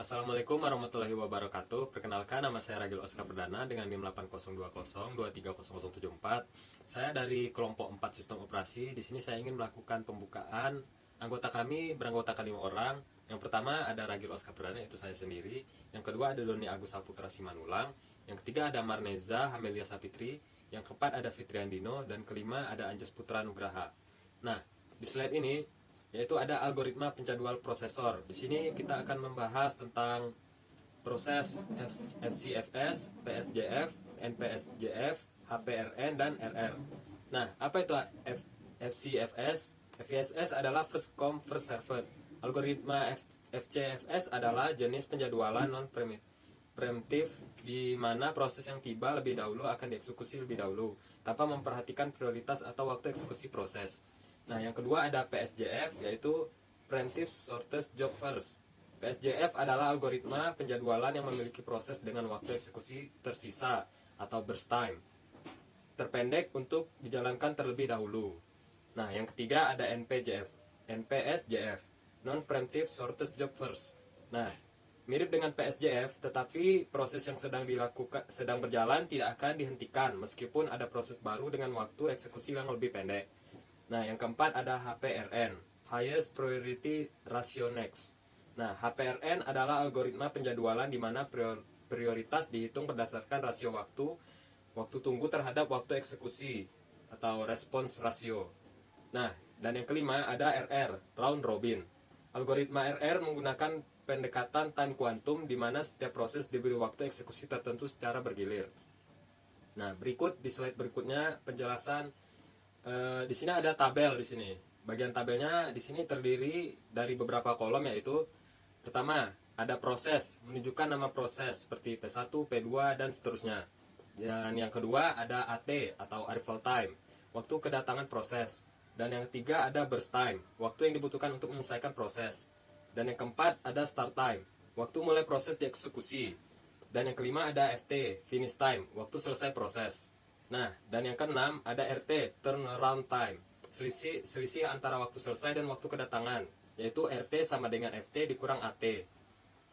Assalamualaikum warahmatullahi wabarakatuh. Perkenalkan, nama saya Ragil Oskar Perdana dengan NIM 8020230074. Saya dari kelompok 4 sistem operasi. Di sini saya ingin melakukan pembukaan. Anggota kami beranggotakan 5 orang. Yang pertama ada Ragil Oskar Perdana, itu saya sendiri. Yang kedua ada Doni Agus Saputra Simanulang. Yang ketiga ada Marneza Hamelia Sapitri. Yang keempat ada Fitri Andino. Dan kelima ada Anjas Putra Nugraha. Nah, di slide ini yaitu ada algoritma penjadwal prosesor. Di sini kita akan membahas tentang proses FCFS, PSJF, NPSJF, HPRN, dan RR. Nah, apa itu FCFS? FCFS adalah first come first served. Algoritma FCFS adalah jenis penjadwalan non preemptif di mana proses yang tiba lebih dahulu akan dieksekusi lebih dahulu tanpa memperhatikan prioritas atau waktu eksekusi proses. Nah, yang kedua ada PSJF, yaitu Preemptive Shortest Job First. PSJF adalah algoritma penjadwalan yang memiliki proses dengan waktu eksekusi tersisa atau burst time terpendek untuk dijalankan terlebih dahulu. Nah, yang ketiga ada NPSJF, Non-Preemptive Shortest Job First. Nah, mirip dengan PSJF, tetapi proses yang sedang berjalan tidak akan dihentikan meskipun ada proses baru dengan waktu eksekusi yang lebih pendek. Nah, yang keempat ada HPRN, Highest Priority Ratio Next. Nah, HPRN adalah algoritma penjadwalan di mana prioritas dihitung berdasarkan rasio waktu tunggu terhadap waktu eksekusi atau response ratio. Nah, dan yang kelima ada RR, Round Robin. Algoritma RR menggunakan pendekatan time quantum di mana setiap proses diberi waktu eksekusi tertentu secara bergilir. Nah, berikut di slide berikutnya penjelasan. Di sini ada tabel di sini. Bagian tabelnya di sini terdiri dari beberapa kolom, yaitu pertama ada proses, menunjukkan nama proses seperti P1, P2 dan seterusnya. Dan yang kedua ada AT atau arrival time, waktu kedatangan proses. Dan yang ketiga ada burst time, waktu yang dibutuhkan untuk menyelesaikan proses. Dan yang keempat ada start time, waktu mulai proses dieksekusi. Dan yang kelima ada FT, finish time, waktu selesai proses. Nah, dan yang keenam ada RT, turnaround time, selisih antara waktu selesai dan waktu kedatangan, yaitu RT sama dengan FT dikurang AT.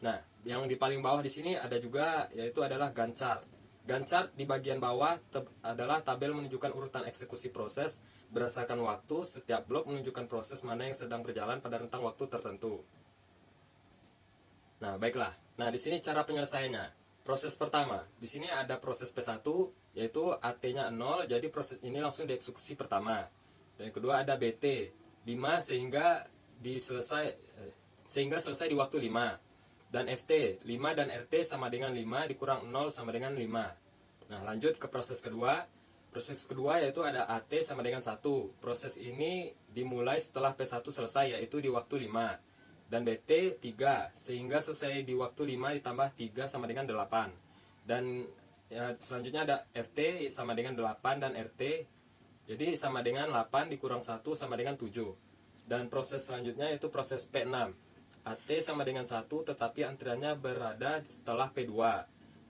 Nah, yang di paling bawah di sini ada juga, yaitu adalah Gantt chart. Gantt chart di bagian bawah adalah tabel menunjukkan urutan eksekusi proses berdasarkan waktu. Setiap blok menunjukkan proses mana yang sedang berjalan pada rentang waktu tertentu. Nah, baiklah. Nah, di sini cara penyelesaiannya. Proses pertama, di sini ada proses P1, yaitu AT-nya 0, jadi proses ini langsung dieksekusi pertama. Dan yang kedua ada BT, 5 sehingga selesai di waktu 5. Dan FT, 5 dan RT sama dengan 5 dikurang 0 sama dengan 5. Nah, lanjut ke proses kedua. Proses kedua yaitu ada AT sama dengan 1. Proses ini dimulai setelah P1 selesai, yaitu di waktu 5. Dan BT 3 sehingga selesai di waktu 5 ditambah 3 sama dengan 8. Dan ya, selanjutnya ada FT sama dengan 8 dan RT jadi sama dengan 8 dikurang 1 sama dengan 7. Dan proses selanjutnya yaitu proses P6, AT sama dengan 1 tetapi antriannya berada setelah P2,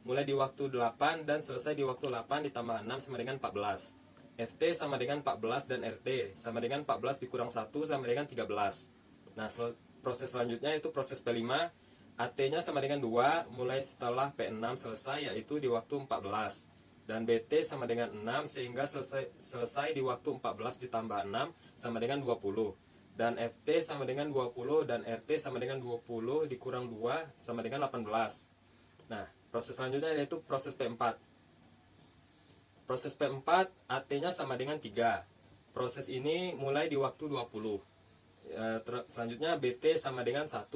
mulai di waktu 8 dan selesai di waktu 8 ditambah 6 sama dengan 14. FT sama dengan 14 dan RT sama dengan 14 dikurang 1 sama dengan 13. Nah, proses selanjutnya itu proses P5, AT-nya sama dengan 2 mulai setelah P6 selesai, yaitu di waktu 14. Dan BT sama dengan 6 sehingga selesai di waktu 14 ditambah 6 sama dengan 20. Dan FT sama dengan 20 dan RT sama dengan 20 dikurang 2 sama dengan 18. Nah, proses selanjutnya yaitu proses P4. Proses P4 AT-nya sama dengan 3. Proses ini mulai di waktu 20. Selanjutnya BT sama dengan 1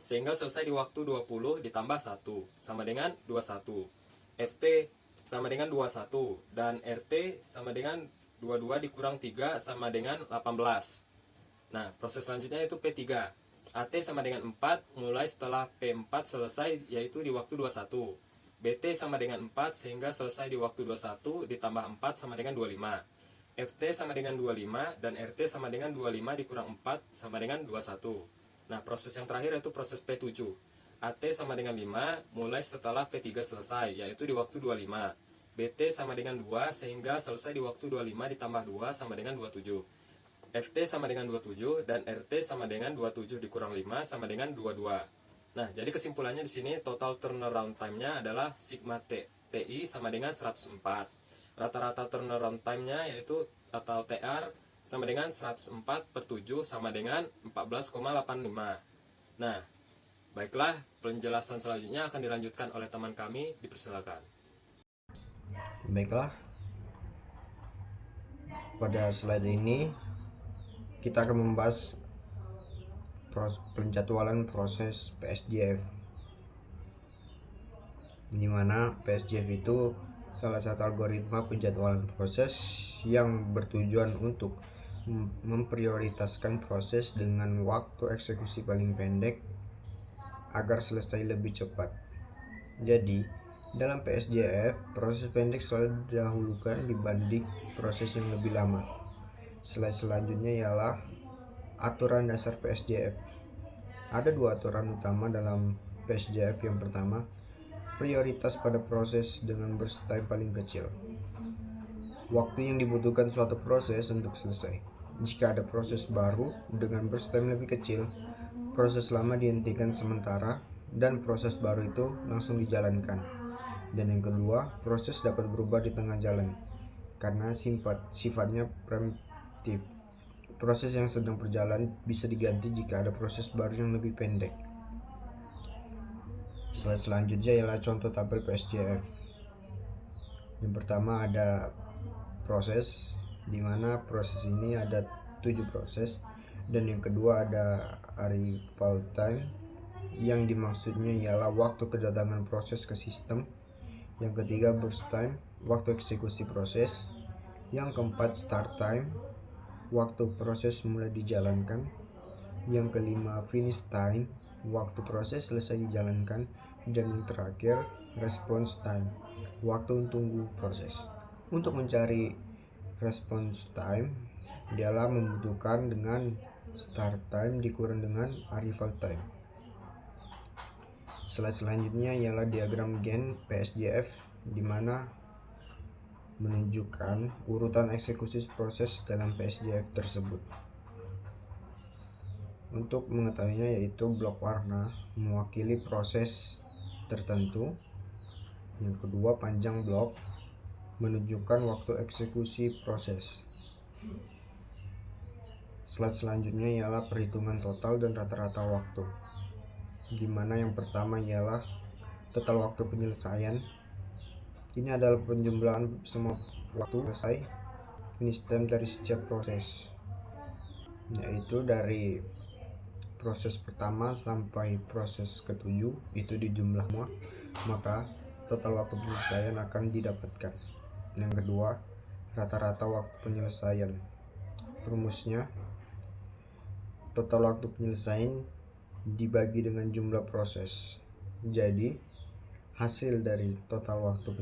sehingga selesai di waktu 20 ditambah 1 sama dengan 21. FT sama dengan 21 dan RT sama dengan 22 dikurang 3 sama dengan 18. Nah, proses selanjutnya itu P3. AT sama dengan 4 mulai setelah P4 selesai, yaitu di waktu 21. BT sama dengan 4 sehingga selesai di waktu 21 ditambah 4 sama dengan 25. FT sama dengan 25 dan RT sama dengan 25 dikurang 4 sama dengan 21. Nah, proses yang terakhir yaitu proses P7. AT sama dengan 5 mulai setelah P3 selesai, yaitu di waktu 25. BT sama dengan 2 sehingga selesai di waktu 25 ditambah 2 sama dengan 27. FT sama dengan 27 dan RT sama dengan 27 dikurang 5 sama dengan 22. Nah, jadi kesimpulannya di sini total turnaround time-nya adalah sigma TI sama dengan 104. Rata-rata turnaround time-nya yaitu total TR sama dengan 104 per 7 sama dengan 14,85. Nah, baiklah, penjelasan selanjutnya akan dilanjutkan oleh teman kami, dipersilakan. Baiklah, pada slide ini kita akan membahas penjadwalan proses PSJF, di mana PSJF itu salah satu algoritma penjadwalan proses yang bertujuan untuk memprioritaskan proses dengan waktu eksekusi paling pendek agar selesai lebih cepat. Jadi, dalam PSJF, proses pendek selalu didahulukan dibanding proses yang lebih lama. Slide selanjutnya ialah aturan dasar PSJF. Ada dua aturan utama dalam PSJF. Yang pertama, prioritas pada proses dengan burst time paling kecil. Waktu yang dibutuhkan suatu proses untuk selesai. Jika ada proses baru dengan burst time lebih kecil, proses lama dihentikan sementara dan proses baru itu langsung dijalankan. Dan yang kedua, proses dapat berubah di tengah jalan karena sifatnya preemptif. Proses yang sedang berjalan bisa diganti jika ada proses baru yang lebih pendek. Slide selanjutnya ialah contoh tabel PSJF. Yang pertama ada proses, di mana proses ini ada 7 proses, dan yang kedua ada arrival time, yang dimaksudnya ialah waktu kedatangan proses ke sistem. Yang ketiga burst time, waktu eksekusi proses. Yang keempat start time, waktu proses mulai dijalankan. Yang kelima finish time, waktu proses selesai dijalankan. Dan yang terakhir response time, waktu tunggu proses. Untuk mencari response time, dialah membutuhkan dengan start time dikurang dengan arrival time. Slide selanjutnya ialah diagram Gantt PSJF, di mana menunjukkan urutan eksekusi proses dalam PSJF tersebut. Untuk mengetahuinya, yaitu blok warna mewakili proses tertentu. Yang kedua, panjang blok menunjukkan waktu eksekusi proses. Slide selanjutnya ialah perhitungan total dan rata-rata waktu, di mana yang pertama ialah total waktu penyelesaian. Ini adalah penjumlahan semua waktu selesai finish time dari setiap proses, yaitu dari proses pertama sampai proses ke-7 itu dijumlah semua, maka total waktu penyelesaian akan didapatkan. Yang kedua, rata-rata waktu penyelesaian. Rumusnya, total waktu penyelesaian dibagi dengan jumlah proses. Jadi hasil dari total waktu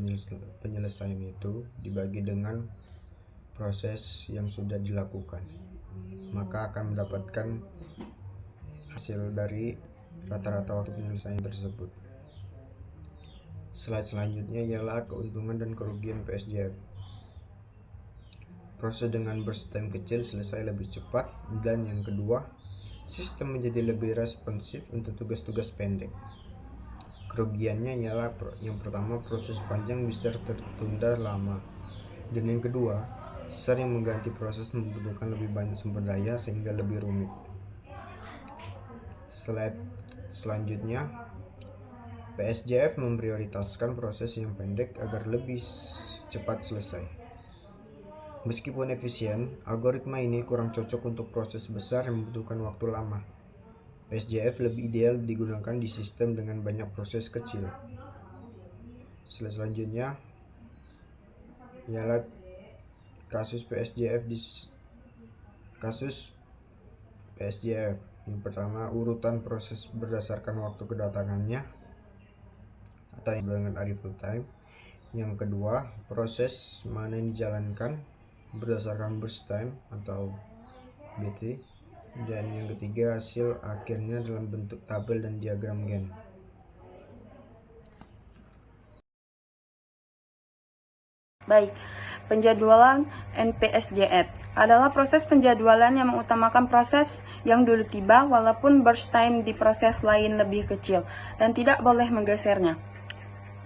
penyelesaian itu dibagi dengan proses yang sudah dilakukan, maka akan mendapatkan hasil dari rata-rata waktu penyelesaian tersebut. Slide selanjutnya ialah keuntungan dan kerugian PSJF. Proses dengan burst time kecil selesai lebih cepat, dan yang kedua, sistem menjadi lebih responsif untuk tugas-tugas pendek. Kerugiannya ialah yang pertama, proses panjang bisa tertunda lama, dan yang kedua, sering mengganti proses membutuhkan lebih banyak sumber daya sehingga lebih rumit. Slide selanjutnya, PSJF memprioritaskan proses yang pendek agar lebih cepat selesai. Meskipun efisien, algoritma ini kurang cocok untuk proses besar yang membutuhkan waktu lama. PSJF lebih ideal digunakan di sistem dengan banyak proses kecil. Slide selanjutnya ialah kasus PSJF Yang pertama, urutan proses berdasarkan waktu kedatangannya atau yang dengan arrival time. Yang kedua, proses mana yang dijalankan berdasarkan burst time atau BT. Dan yang ketiga, hasil akhirnya dalam bentuk tabel dan diagram Gantt. Baik, penjadwalan NPSJF adalah proses penjadwalan yang mengutamakan proses yang dulu tiba walaupun burst time di proses lain lebih kecil dan tidak boleh menggesernya.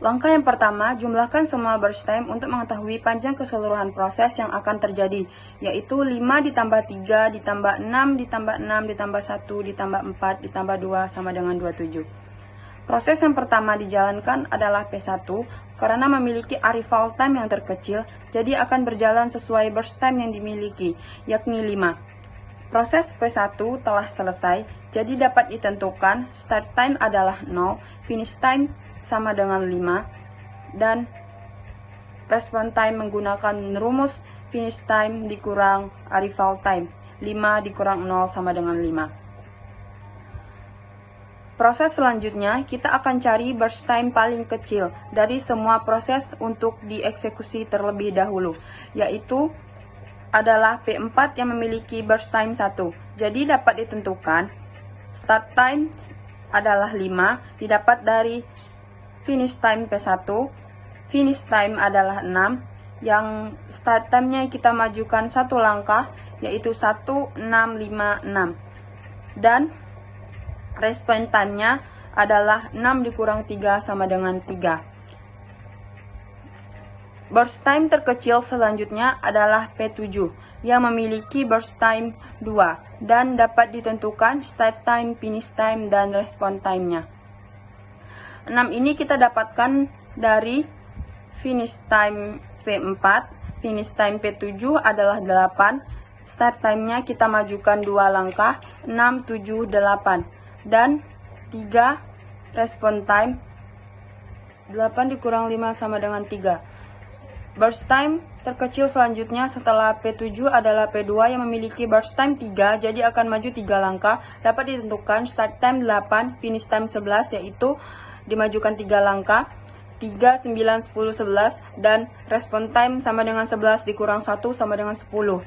Langkah yang pertama, jumlahkan semua burst time untuk mengetahui panjang keseluruhan proses yang akan terjadi, yaitu 5 ditambah 3 ditambah 6 ditambah 6 ditambah 1 ditambah 4 ditambah 2 sama dengan 27. Proses yang pertama dijalankan adalah P1 karena memiliki arrival time yang terkecil, jadi akan berjalan sesuai burst time yang dimiliki, yakni 5. Proses P1 telah selesai, jadi dapat ditentukan start time adalah 0, finish time sama dengan 5, dan respon time menggunakan rumus finish time dikurang arrival time. 5 dikurang 0 sama dengan 5. Proses selanjutnya, kita akan cari burst time paling kecil dari semua proses untuk dieksekusi terlebih dahulu, yaitu adalah P4 yang memiliki burst time 1. Jadi dapat ditentukan start time adalah 5, didapat dari finish time P1, finish time adalah 6, yang start time-nya kita majukan satu langkah, yaitu 1656. Dan respon time-nya adalah 6 dikurang 3 sama dengan 3. Burst time terkecil selanjutnya adalah P7, yang memiliki burst time 2, dan dapat ditentukan start time, finish time, dan respon time-nya. 6 ini kita dapatkan dari finish time P4, finish time P7 adalah 8, start time-nya kita majukan 2 langkah, 6, 7, 8, dan 3 respon time, 8 dikurang 5 sama dengan 3. Burst time terkecil selanjutnya setelah P7 adalah P2 yang memiliki burst time 3, jadi akan maju 3 langkah, dapat ditentukan start time 8, finish time 11, yaitu dimajukan 3 langkah, 3, 9, 10, 11, dan respon time sama dengan 11 dikurang 1 sama dengan 10.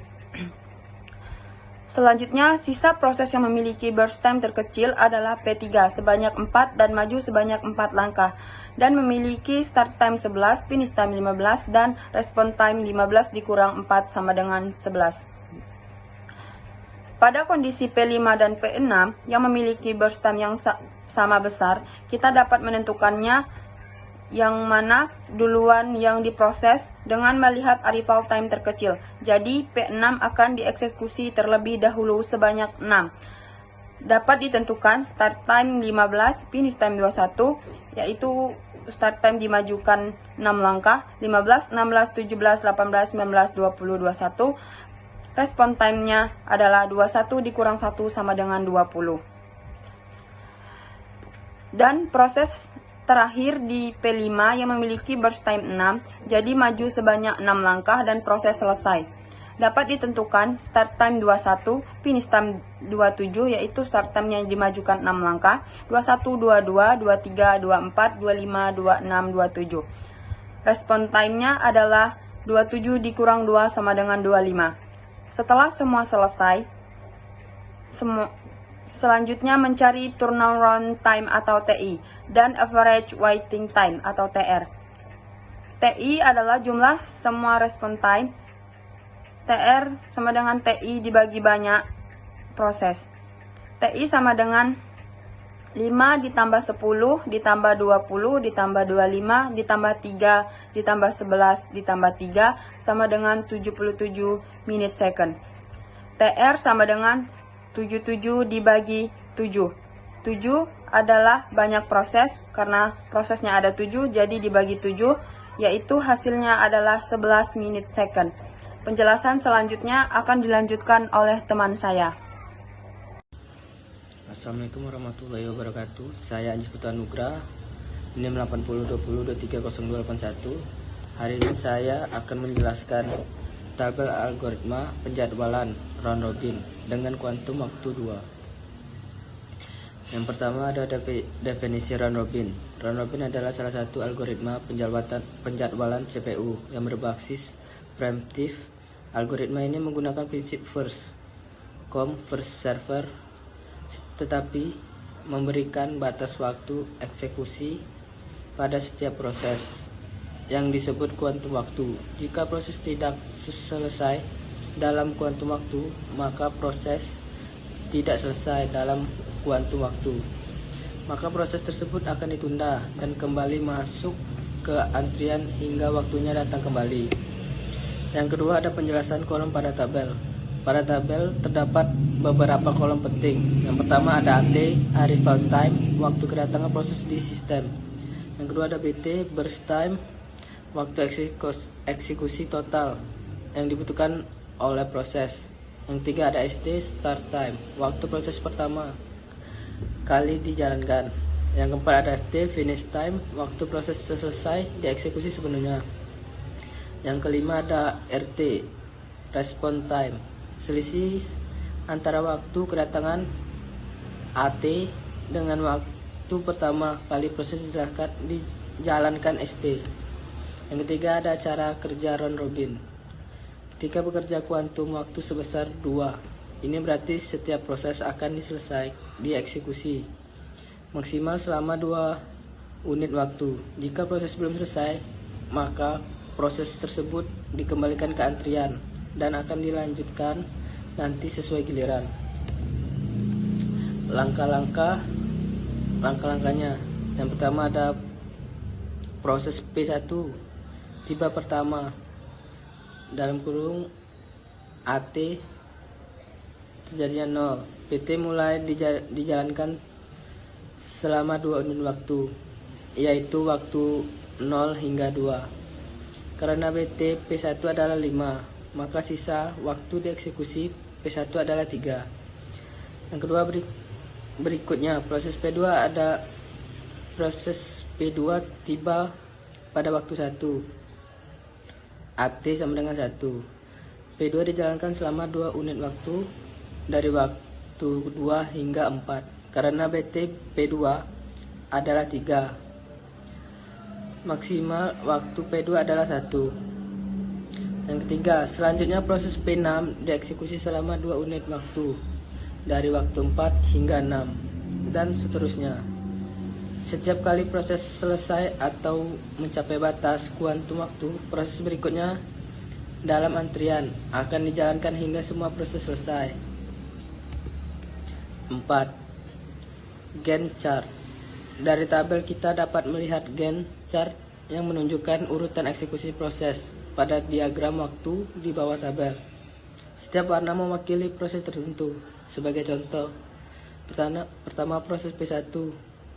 Selanjutnya, sisa proses yang memiliki burst time terkecil adalah P3 sebanyak 4 dan maju sebanyak 4 langkah, dan memiliki start time 11, finish time 15, dan respon time 15 dikurang 4 sama dengan 11. Pada kondisi P5 dan P6 yang memiliki burst time yang sama besar, kita dapat menentukannya yang mana duluan yang diproses dengan melihat arrival time terkecil. Jadi P6 akan dieksekusi terlebih dahulu sebanyak 6. Dapat ditentukan start time 15, finish time 21, yaitu start time dimajukan 6 langkah, 15, 16, 17, 18, 19, 20, 21. Respon time-nya adalah 21 dikurang 1 sama dengan 20. Dan proses terakhir di P5 yang memiliki burst time 6, jadi maju sebanyak 6 langkah dan proses selesai. Dapat ditentukan start time 21, finish time 27, yaitu start time yang dimajukan 6 langkah, 21, 22, 23, 24, 25, 26, 27. Respon time-nya adalah 27 dikurang 2 sama dengan 25. Setelah semua selesai, selanjutnya mencari turnaround time atau TI dan average waiting time atau TR. TI adalah jumlah semua respon time. TR sama dengan TI dibagi banyak proses. TI sama dengan 5 ditambah 10 ditambah 20 ditambah 25 ditambah 3 ditambah 11 ditambah 3 sama dengan 77 minute second. TR sama dengan 77 dibagi 7. 7 adalah banyak proses, karena prosesnya ada 7, jadi dibagi 7, yaitu hasilnya adalah 11 minute second. Penjelasan selanjutnya akan dilanjutkan oleh teman saya. Assalamualaikum warahmatullahi wabarakatuh. Saya Anjis Putra Nugra, NIM 8020230281. Hari ini saya akan menjelaskan tabel algoritma penjadwalan round robin dengan kuantum waktu 2. Yang pertama ada definisi round robin. Round robin adalah salah satu algoritma penjadwalan CPU yang berbasis preemptive. Algoritma ini menggunakan prinsip first come first server, tetapi memberikan batas waktu eksekusi pada setiap proses. yang disebut kuantum waktu. Jika proses tidak selesai dalam kuantum waktu, maka proses tidak selesai dalam kuantum waktu. Maka proses tersebut akan ditunda dan kembali masuk ke antrian hingga waktunya datang kembali. Yang kedua ada penjelasan kolom pada tabel. Pada tabel terdapat beberapa kolom penting. Yang pertama ada AT, arrival time, waktu kedatangan proses di sistem. Yang kedua ada BT, burst time, waktu eksekusi total yang dibutuhkan oleh proses. Yang ketiga ada ST, start time, waktu proses pertama kali dijalankan. Yang keempat ada FT, finish time, waktu proses selesai dieksekusi sepenuhnya. Yang kelima ada RT, response time, selisih antara waktu kedatangan AT dengan waktu pertama kali proses dijalankan ST. Yang ketiga ada cara kerja round robin. Ketika bekerja kuantum waktu sebesar 2, ini berarti setiap proses akan dieksekusi maksimal selama 2 unit waktu. Jika proses belum selesai, maka proses tersebut dikembalikan ke antrian dan akan dilanjutkan nanti sesuai giliran. Langkah-langkahnya. Yang pertama ada proses P1, tiba pertama, dalam kurung AT terjadinya 0. PT mulai dijalankan selama 2 unit waktu, yaitu waktu 0 hingga 2. Karena BT P1 adalah 5, maka sisa waktu dieksekusi P1 adalah 3. Yang kedua berikutnya proses P2 ada proses P2 tiba pada waktu 1. AT sama dengan 1. P2 dijalankan selama 2 unit waktu dari waktu 2 hingga 4. Karena BT P2 adalah 3. Maksimal waktu P2 adalah 1. Yang ketiga, selanjutnya proses P6 dieksekusi selama 2 unit waktu dari waktu 4 hingga 6 dan seterusnya. Setiap kali proses selesai atau mencapai batas kuantum waktu, proses berikutnya dalam antrian akan dijalankan hingga semua proses selesai. 4. Gantt chart. Dari tabel kita dapat melihat Gantt chart yang menunjukkan urutan eksekusi proses pada diagram waktu di bawah tabel. Setiap warna mewakili proses tertentu. Sebagai contoh, pertama proses P1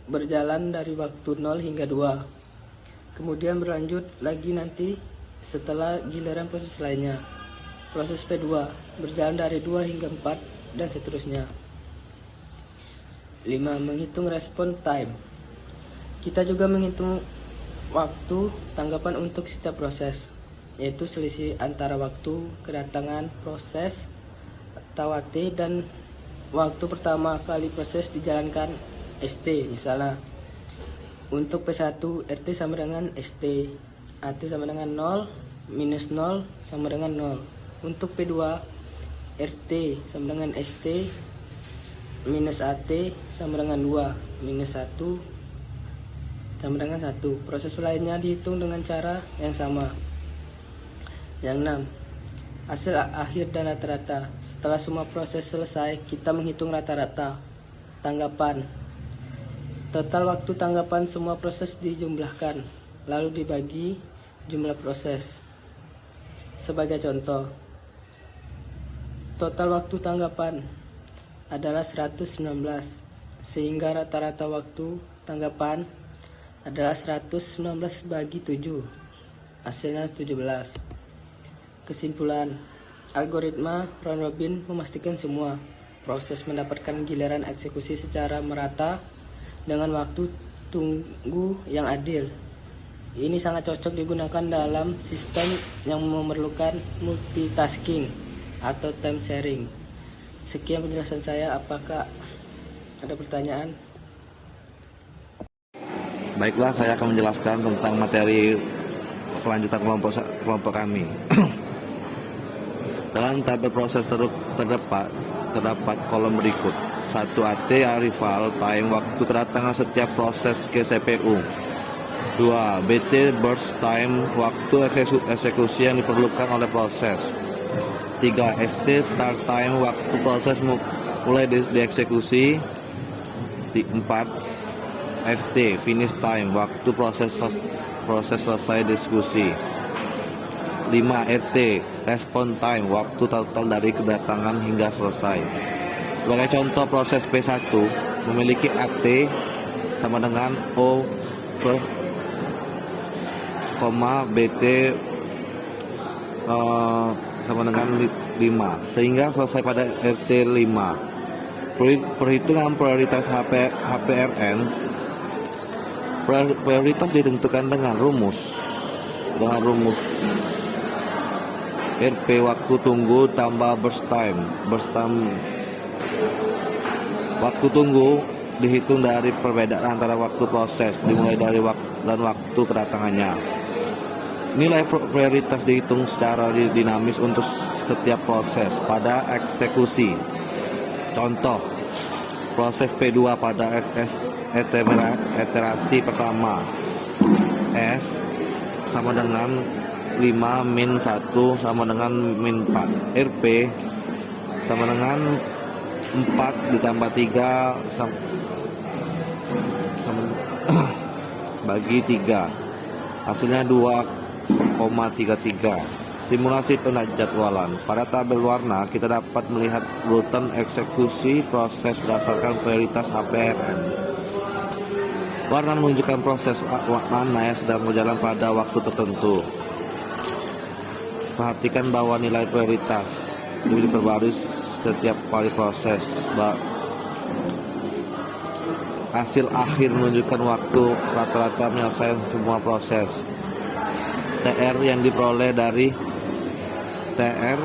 berjalan dari waktu 0 hingga 2. Kemudian berlanjut lagi nanti setelah giliran proses lainnya. Proses P2 berjalan dari 2 hingga 4 dan seterusnya. 5. Menghitung respon time. Kita juga menghitung waktu tanggapan untuk setiap proses, yaitu selisih antara waktu kedatangan proses atau AT dan waktu pertama kali proses dijalankan ST. Misalnya untuk P1 RT sama dengan ST, AT sama dengan 0, minus 0 sama dengan 0. Untuk P2 RT sama dengan ST minus AT sama dengan 2, minus 1 sama dengan 1. Proses lainnya dihitung dengan cara yang sama. Yang 6. Hasil akhir dan rata-rata. Setelah semua proses selesai, kita menghitung rata-rata tanggapan. Total waktu tanggapan semua proses dijumlahkan, lalu dibagi jumlah proses. Sebagai contoh, total waktu tanggapan adalah 119, sehingga rata-rata waktu tanggapan adalah 119 bagi 7, hasilnya 17. Kesimpulan, algoritma round robin memastikan semua proses mendapatkan giliran eksekusi secara merata dengan waktu tunggu yang adil. Ini sangat cocok digunakan dalam sistem yang memerlukan multitasking atau time sharing. Sekian penjelasan saya, apakah ada pertanyaan? Baiklah, saya akan menjelaskan tentang materi kelanjutan kelompok kami. Dalam tabel proses terdapat kolom berikut. 1. AT arrival time, waktu kedatangan setiap proses ke CPU. 2. 2. BT burst time, waktu eksekusi yang diperlukan oleh proses. 3. ST start time, waktu proses mulai dieksekusi. 4. FT finish time, waktu proses selesai diskusi. 5. RT respon time, waktu total dari kedatangan hingga selesai. Sebagai contoh, proses P1 memiliki AT sama dengan O per BT sama dengan 5, sehingga selesai pada RT 5. Perhitungan prioritas HPRN. Prioritas ditentukan dengan rumus RP, waktu tunggu tambah burst time. Waktu tunggu dihitung dari perbedaan antara waktu proses dimulai dari waktu kedatangannya. Nilai prioritas dihitung secara dinamis untuk setiap proses pada eksekusi. Contoh, proses P2 pada iterasi pertama, S sama dengan 5 min 1 sama dengan min 4. RP sama dengan 4 ditambah 3 sama bagi 3, hasilnya 2,33. Simulasi penjadwalan. Pada tabel warna kita dapat melihat urutan eksekusi proses berdasarkan prioritas HPRN. Warna menunjukkan proses mana yang sedang berjalan pada waktu tertentu. Perhatikan bahwa nilai prioritas diperbarui setiap kali proses. Hasil akhir menunjukkan waktu rata-rata menyelesaikan semua proses. TR yang diperoleh dari TR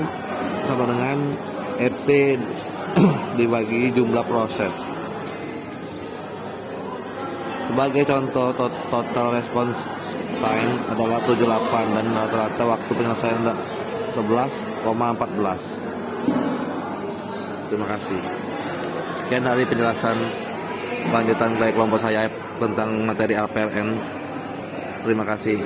sama dengan RT dibagi jumlah proses. Sebagai contoh, total response time adalah 78 dan rata-rata waktu penyelesaian 11,14. Terima kasih. Sekian dari penjelasan lanjutan dari kelompok saya tentang materi RPLN. Terima kasih.